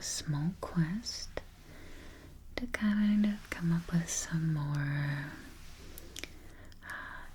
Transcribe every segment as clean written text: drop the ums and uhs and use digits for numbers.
small quest to kind of come up with some more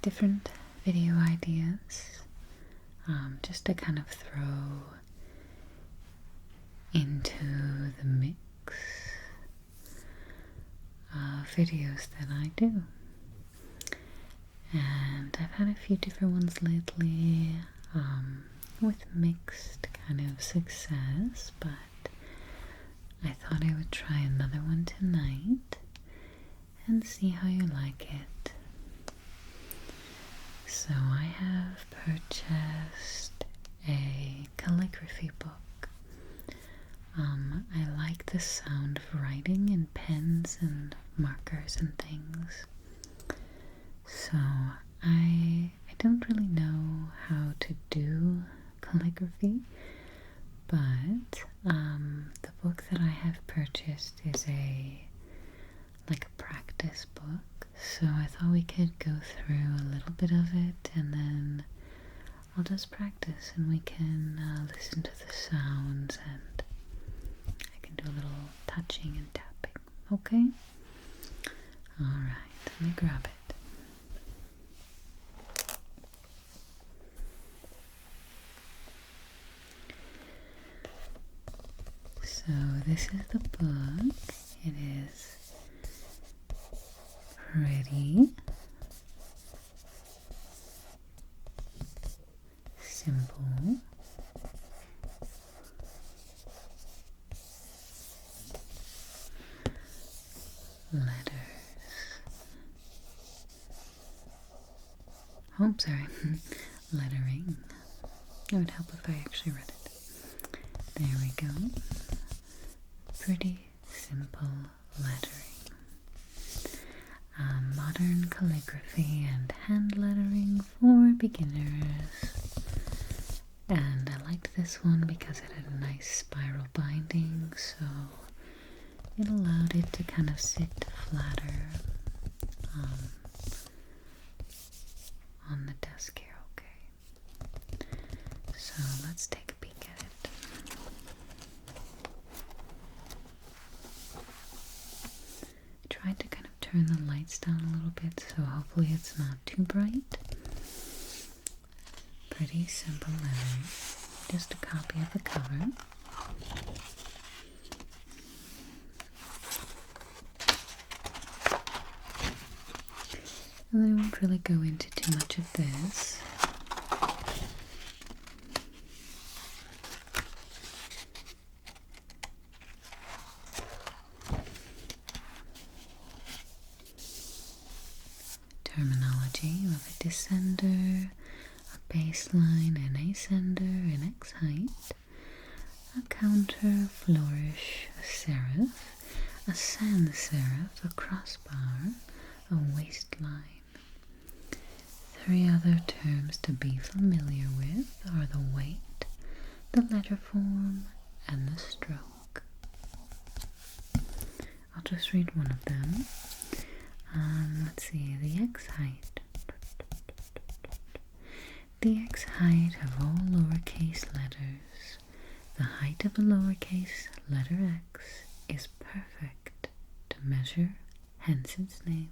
different video ideas, just to kind of throw into the mix of videos that I do. And I've had a few different ones lately, with mixed kind of success, but I thought I would try another one tonight and see how you like it. So I have purchased a calligraphy book. I like the sound of writing in pens and markers and things. So I don't really know how to do calligraphy, but the book that I have purchased is like a practice book. So I thought we could go through a little bit of it and then I'll just practice and we can listen to the sounds and I can do a little touching and tapping, okay? Alright, let me grab it. So this is the book. It is pretty simple. Letters. Oh, sorry. Lettering. It would help if I actually read it. There we go. Pretty simple lettering. Modern calligraphy and hand lettering for beginners. And I liked this one because it had a nice spiral binding, so it allowed it to kind of sit flatter on the desk here, okay? So let's take a peek at it. I tried to kind of turn the lights down a little bit, so hopefully it's not too bright. Pretty simple lettering. Just a copy of the cover. And I won't really go into too much of this. Terminology of a descender, a baseline, an ascender, an X height, a counter, flourish, a serif, a sans serif, a crossbar, a waistline. Three other terms to be familiar with are the weight, the letter form, and the stroke. I'll just read one of them. Let's see, the X height. The X height of all lowercase letters. The height of a lowercase letter X is perfect to measure, hence its name.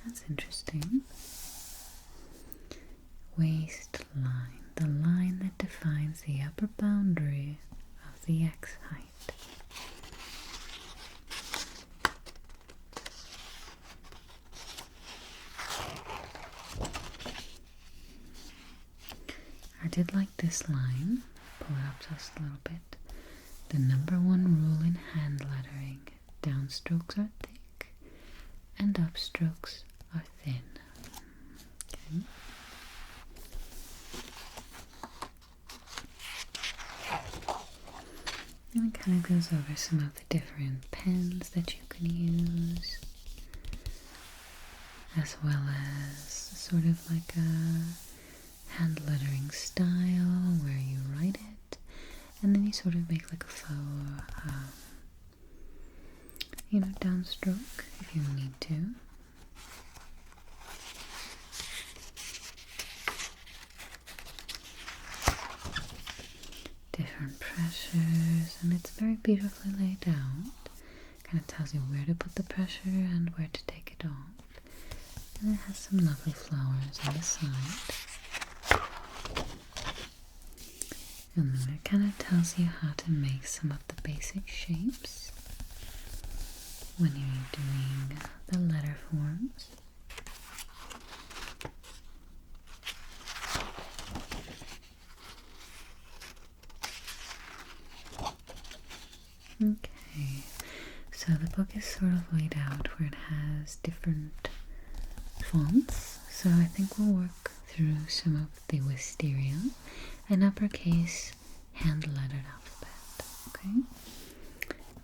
That's interesting. Waistline, the line that defines the upper boundary of the X height. I did like this line. Pull it up just a little bit. The number one rule in hand lettering: downstrokes are thick and upstrokes are thin. Okay. And it kind of goes over some of the different pens that you can use, as well as sort of like a hand lettering style where you write it and then you sort of make like a faux, downstroke if you need to. different pressures, and it's very beautifully laid out. Kind of tells you where to put the pressure and where to take it off. And it has some lovely flowers on the side. And then it kind of tells you how to make some of the basic shapes when you're doing the letter forms. Okay, so the book is sort of laid out where it has different fonts, so I think we'll work through some of the wisteria and uppercase hand-lettered alphabet, okay?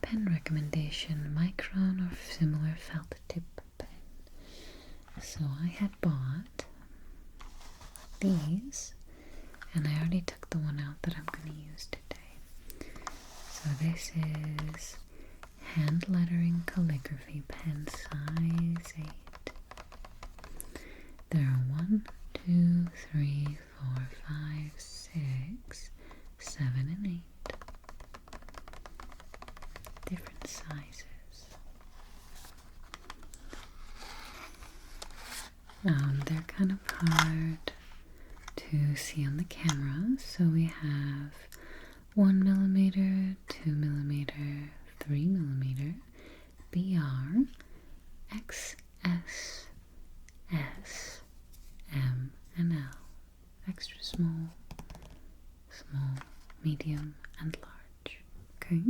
Pen recommendation, micron or similar felt tip pen. So I had bought these, and I already took the one out that I'm going to use today. So this is hand lettering calligraphy pen size 8. There are 1, 2, 3, 4, 5, 6, 7, and 8 different sizes. They're kind of hard to see on the camera, so we have 1mm, 2mm, 3mm, BR, XS, S, M, and L. Extra small, small, medium, and large. Okay?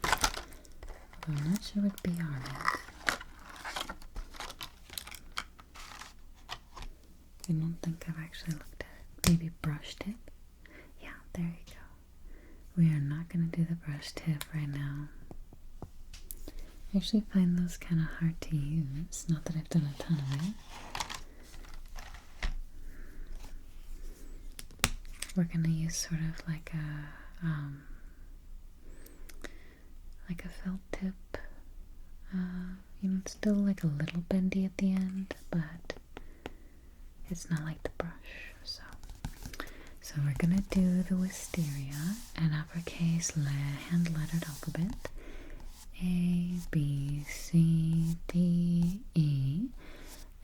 Although I'm not sure what BR is. I don't think I've actually looked at it. Maybe brush tip? Yeah, there you go. We are not going to do the brush tip right now. I actually find those kind of hard to use. Not that I've done a ton of it. We're going to use sort of like a felt tip. It's still like a little bendy at the end, but it's not like the brush. So we're gonna do the wisteria and uppercase hand-lettered alphabet. A, B, C, D, E,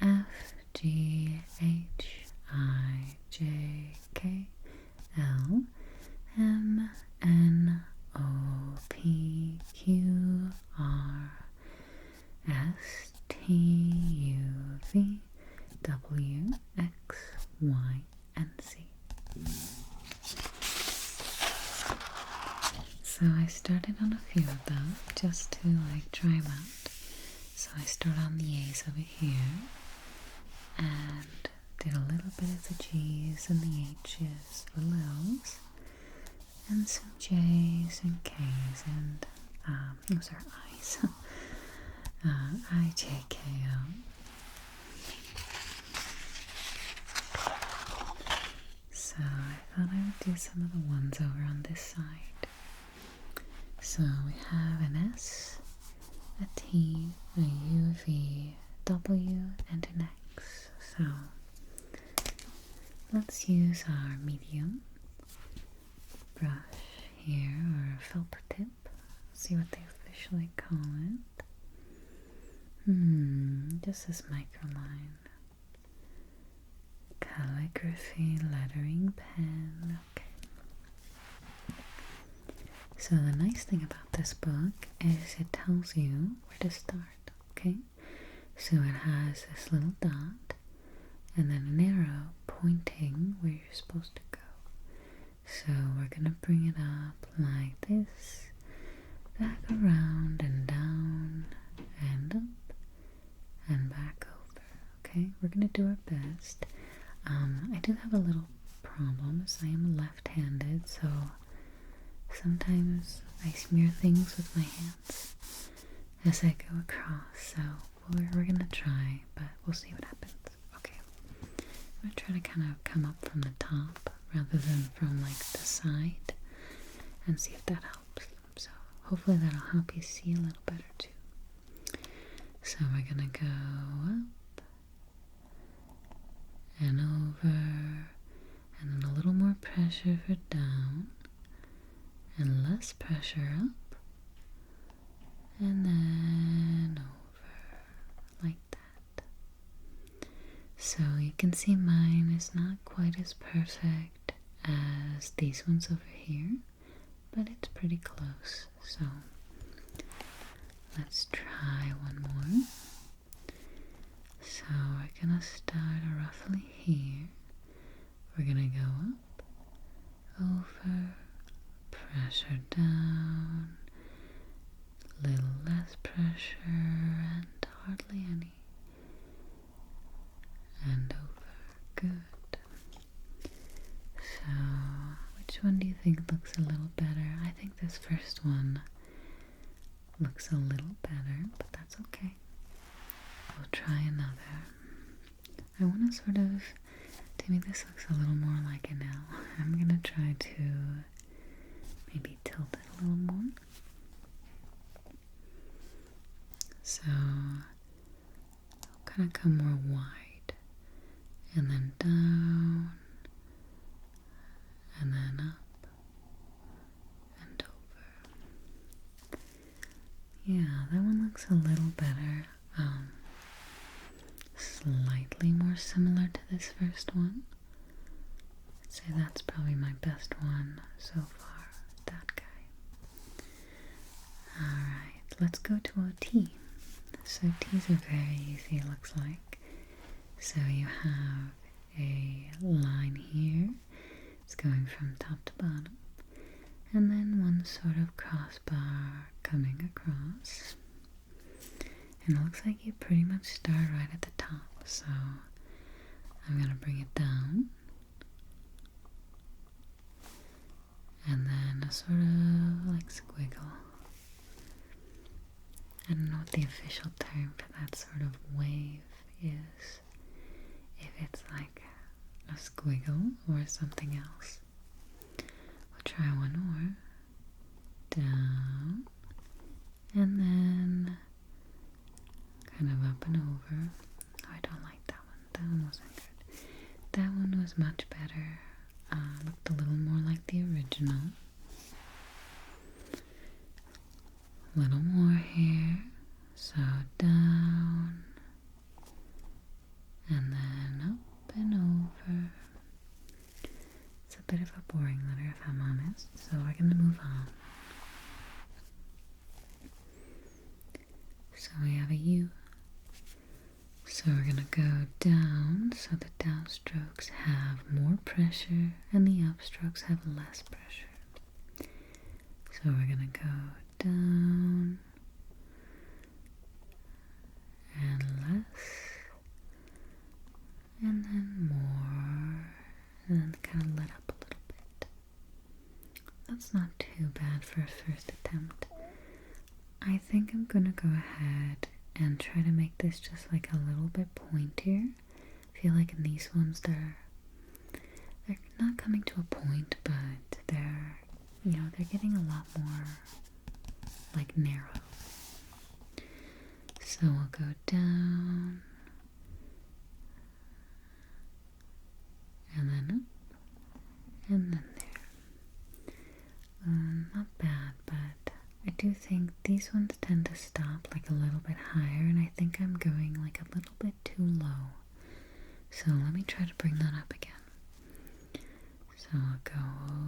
F, G, H, I, J, K, L, M, N, O, P, Q, R, S, T, U, V, W, X, Y, and Z. So I started on a few of them just to like try them out. So I start on the A's over here and did a little bit of the G's and the H's, little L's, and some J's and K's and those are I's. I, J, K, L. So I thought I would do some of the ones over on this side. So we have an S, a T, a U, V, W, and an X. So let's use our medium brush here, or felt tip. See what they officially call it. Just this microline. Calligraphy lettering pen. Okay. So the nice thing about this book is it tells you where to start, okay? So it has this little dot and then an arrow pointing where you're supposed to go. So we're gonna bring it up like this, back around and down and up and back over, okay? We're gonna do our best. I do have a little problem, as I am left-handed, so sometimes I smear things with my hands as I go across, so we're gonna try, but we'll see what happens. Okay, I'm gonna try to kind of come up from the top rather than from like the side and see if that helps. So hopefully that'll help you see a little better too. So we're gonna go up and over, and then a little more pressure for down, and less pressure up, and then over, like that. So you can see mine is not quite as perfect as these ones over here, but it's pretty close. So let's try one more. So we're gonna start roughly here. We're gonna go up, over, pressure down, little less pressure, and hardly any, and over. Good. So, which one do you think looks a little better? I think this first one looks a little better, but that's okay. We'll try another. I want to to me this looks a little more like an L. I'm gonna try to maybe tilt it a little more. So I'll kind of come more wide, and then down, and then up, and over. Yeah, that one looks a little better. Slightly more similar to this first one. I'd say that's probably my best one so far, that guy. Alright, let's go to a T. So T's are very easy, it looks like. So you have a line here. It's going from top to bottom. And then one sort of crossbar coming across. And it looks like you pretty much start right at the top. So I'm going to bring it down. And then a sort of like squiggle. I don't know what the official term for that sort of wave is. If it's like a squiggle or something else. We'll try one more. Down. And then kind of up and over. Oh, I don't like that one. That one wasn't good. That one was much better. Looked a little more like the original. A little more here. So down. And then up and over. It's a bit of a boring letter if I'm honest. So we're going to move on. So we have a U. So we're going to go down, so the downstrokes have more pressure and the upstrokes have less pressure. So we're going to go down and less, and then more, and then kind of let up a little bit. That's not too bad for a first attempt. I think I'm going to go ahead and try to make this just like a little bit pointier. I feel like in these ones they're not coming to a point, but they're getting a lot more like narrow. So we'll go down and then up and then there. Not bad, but I do think these ones tend to stop like a little bit higher, and I think I'm going like a little bit too low. So let me try to bring that up again. So I'll go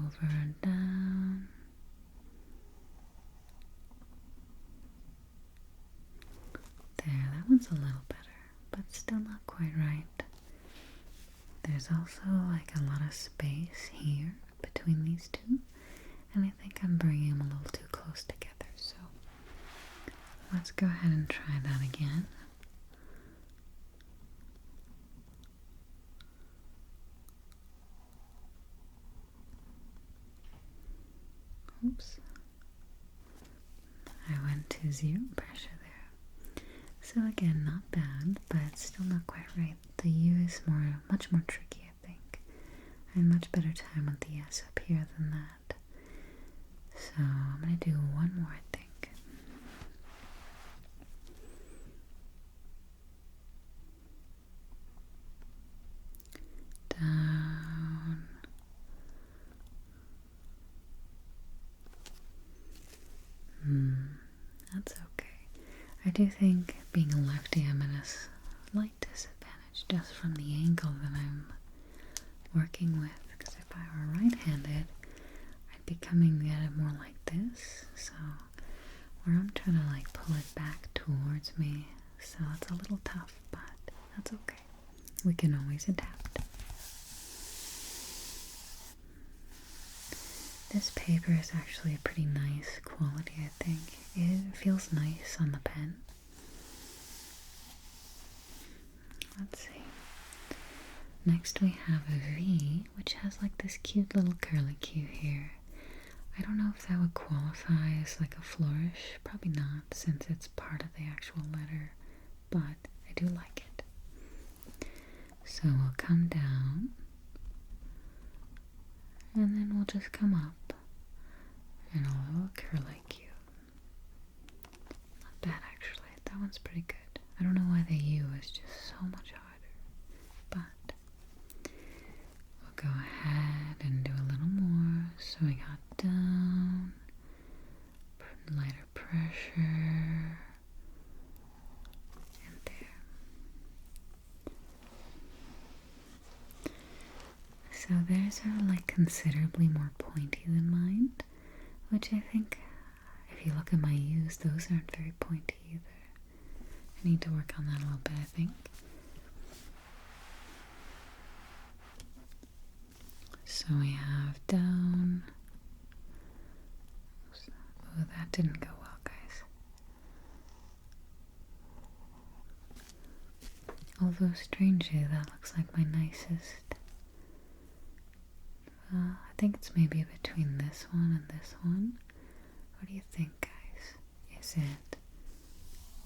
over and down. There, that one's a little better, but still not quite right. There's also like a lot of space here between these two, and I think I'm bringing them a little too close together, so let's go ahead and try that again. Oops. I went to zero pressure there. So again, not bad, but still not quite right. The U is much more tricky, I think. I had a much better time with the S up here than that. So I'm going to do one more, I think. Down. I do think being a lefty I'm at a slight disadvantage just from the angle that I'm working with, because if I were right-handed I'd be coming at it more like this, so where I'm trying to like pull it back towards me, so it's a little tough, but that's okay. We can always adapt. This paper is actually a pretty nice quality, I think. It feels nice on the pen. Let's see. Next we have a V, which has like this cute little curlicue here. I don't know if that would qualify as like a flourish. Probably not, since it's part of the actual letter, but I do like it. So we'll come down, and then we'll just come up, and a little curlicue. Not bad actually, that one's pretty good. I don't know why the U is just so much harder, but we'll go ahead and do a little more. So we got down, lighter pressure, and there. So theirs are like considerably more pointy than mine, which I think, if you look at my U's, those aren't very pointy either. I need to work on that a little bit, I think. So we have down. Oh, that didn't go well, guys. Although strangely, that looks like my nicest. I think it's maybe between this one and this one. What do you think, guys? Is it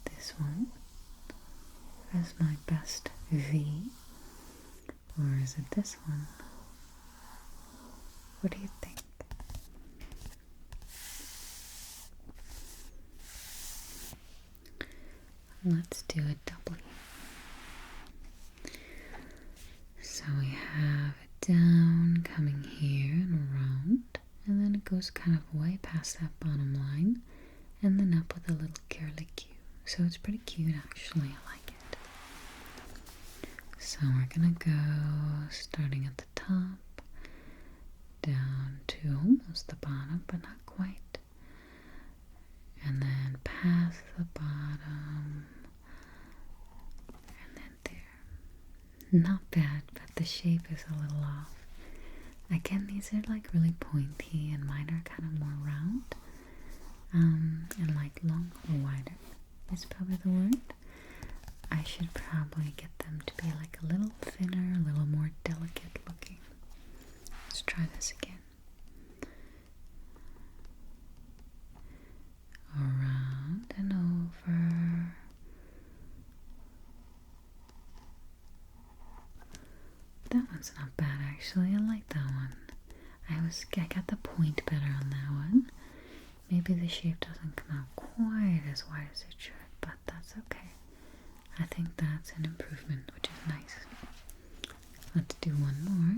this one as my best V? Or is it this one? What do you think? Let's do a W. So we have it down, coming here and around, and then it goes kind of way past that bottom line, and then up with a little curlicue. So it's pretty cute actually, I like it. So we're gonna go starting at the top, down to almost the bottom, but not quite. And then past the bottom, and then there. Not bad, but the shape is a little off. Again, these are like really pointy, and mine are kind of more round, and like long or wider is probably the word. I should probably get them to be like a little thinner, a little more delicate looking. Let's try this again. Around and over. That one's not bad actually, I like that one. I got the point better on that one. Maybe the shape doesn't come out quite as wide as it should, but that's okay. I think that's an improvement, which is nice. Let's do one more.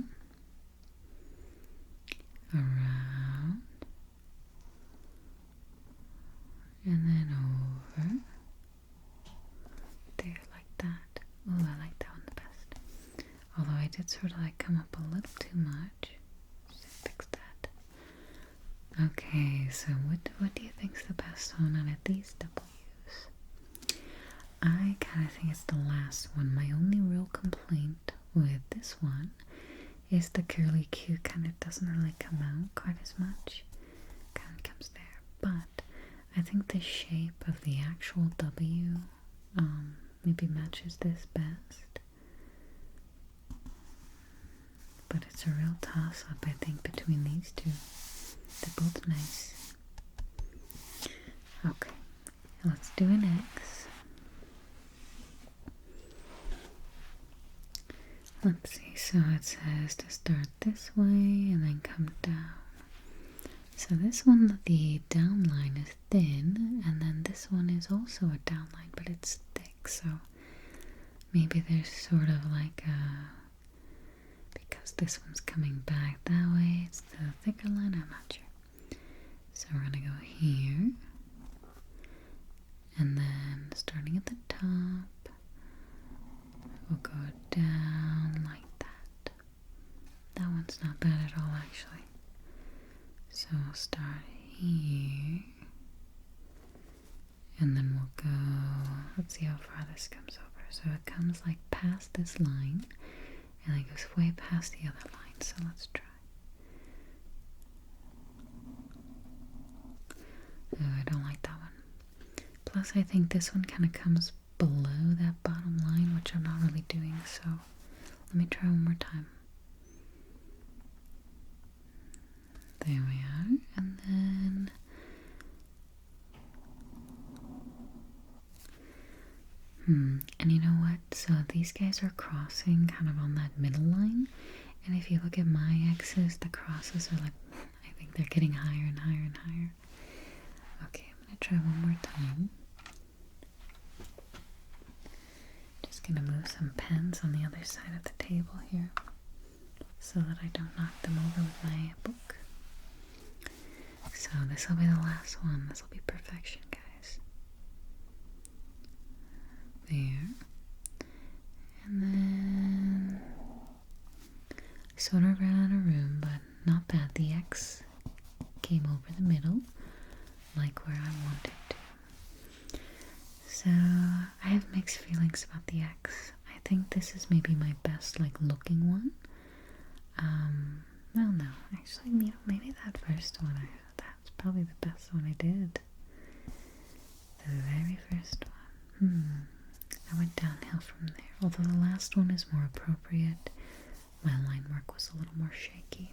Around. And then over. There, like that. Oh, I like that one the best. Although I did sort of like come up a little too much. So fix that. Okay, so what do you think's the best one out of these W's? I kind of think it's the last one. My only real complaint with this one is the curlicue kind of doesn't really come out quite as much. Kind of comes there, but I think the shape of the actual W maybe matches this best. But it's a real toss-up, I think, between these two. They're both nice. Okay, let's do an X. Let's see, so it says to start this way and then come down. So this one, the down line is thin, and then this one is also a down line, but it's thick, so maybe there's sort of like a, because this one's coming back that way, it's the thicker line, I'm not sure. So we're gonna go here, and then It's not bad at all, actually. So we'll start here. And then we'll go, let's see how far this comes over. So it comes like past this line, and it goes way past the other line. So let's try. Oh, I don't like that one. Plus, I think this one kind of comes below that bottom line, which I'm not really doing. So let me try one more time. There we are. And then and you know what? So these guys are crossing kind of on that middle line. And if you look at my X's, the crosses are like, I think they're getting higher and higher and higher. Okay, I'm going to try one more time. Just going to move some pens on the other side of the table here so that I don't knock them over with my book. So this will be the last one. This will be perfection, guys. There. And then sort of ran out of room, but not bad. The X came over the middle, like where I wanted to. So I have mixed feelings about the X. I think this is maybe my best like looking one. Well, no, actually, you know, maybe that first one, that's probably the best one I did. The very first one. I went downhill from there. Although the last one is more appropriate, my line work was a little more shaky.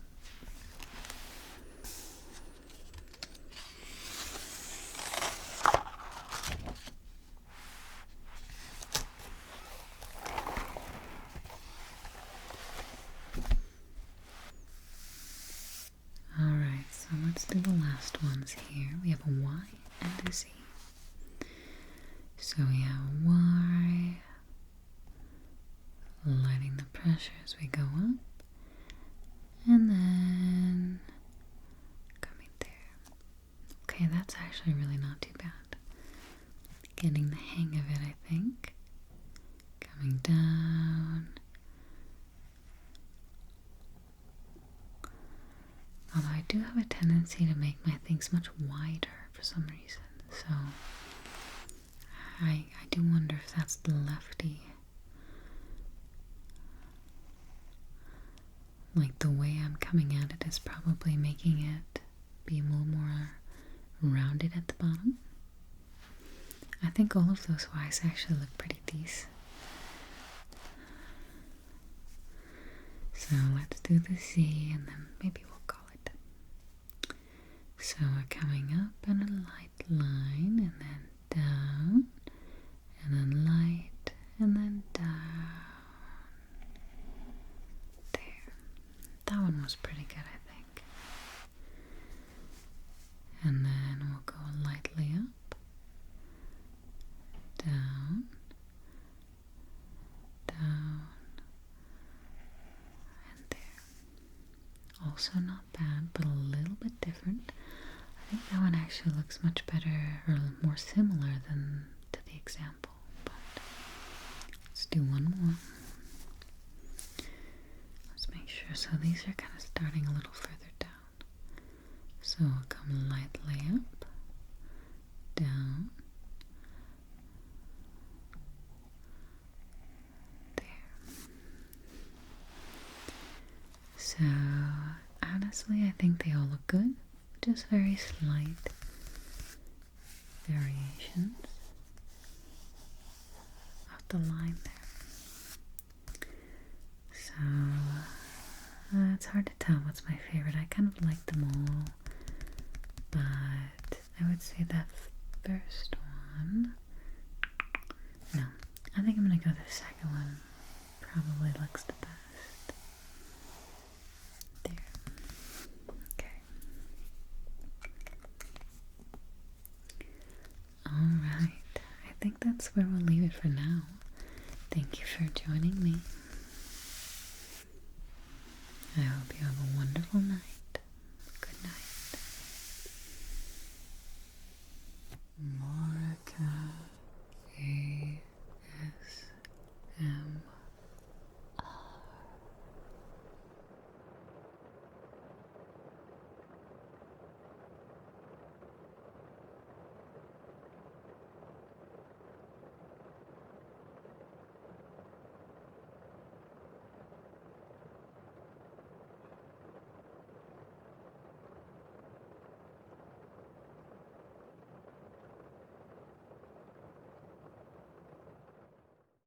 Alright, so let's do the last ones here. We have a Y and a Z. So we have Y, lighting the pressure as we go up, and then coming there. Okay, that's actually really not too bad. Getting the hang of it, I think. Coming down. Although I do have a tendency to make my things much wider for some reason, so I do wonder if that's the lefty. Like the way I'm coming at it is probably making it be a little more rounded at the bottom. I think all of those Y's actually look pretty decent. So let's do the Z and then maybe we'll call it. So we're coming up on a light line and then down. And then light, and then down. There. That one was pretty good, I think. And then we'll go lightly up, down, down, and there. Also not bad, but a little bit different. I think that one actually looks much better, or more similar than to the example. Let's do one more. Let's make sure. So these are kind of starting a little further down. So we'll come lightly up, down, there. So honestly, I think they all look good. Just very slight variations of the line there. So it's hard to tell what's my favorite. I kind of like them all, but I would say that first one. No, I think I'm gonna go the second one. Probably looks the best. There. Okay. Alright, I think that's where we'll leave it for now. Thank you for joining me. I hope you have a wonderful night.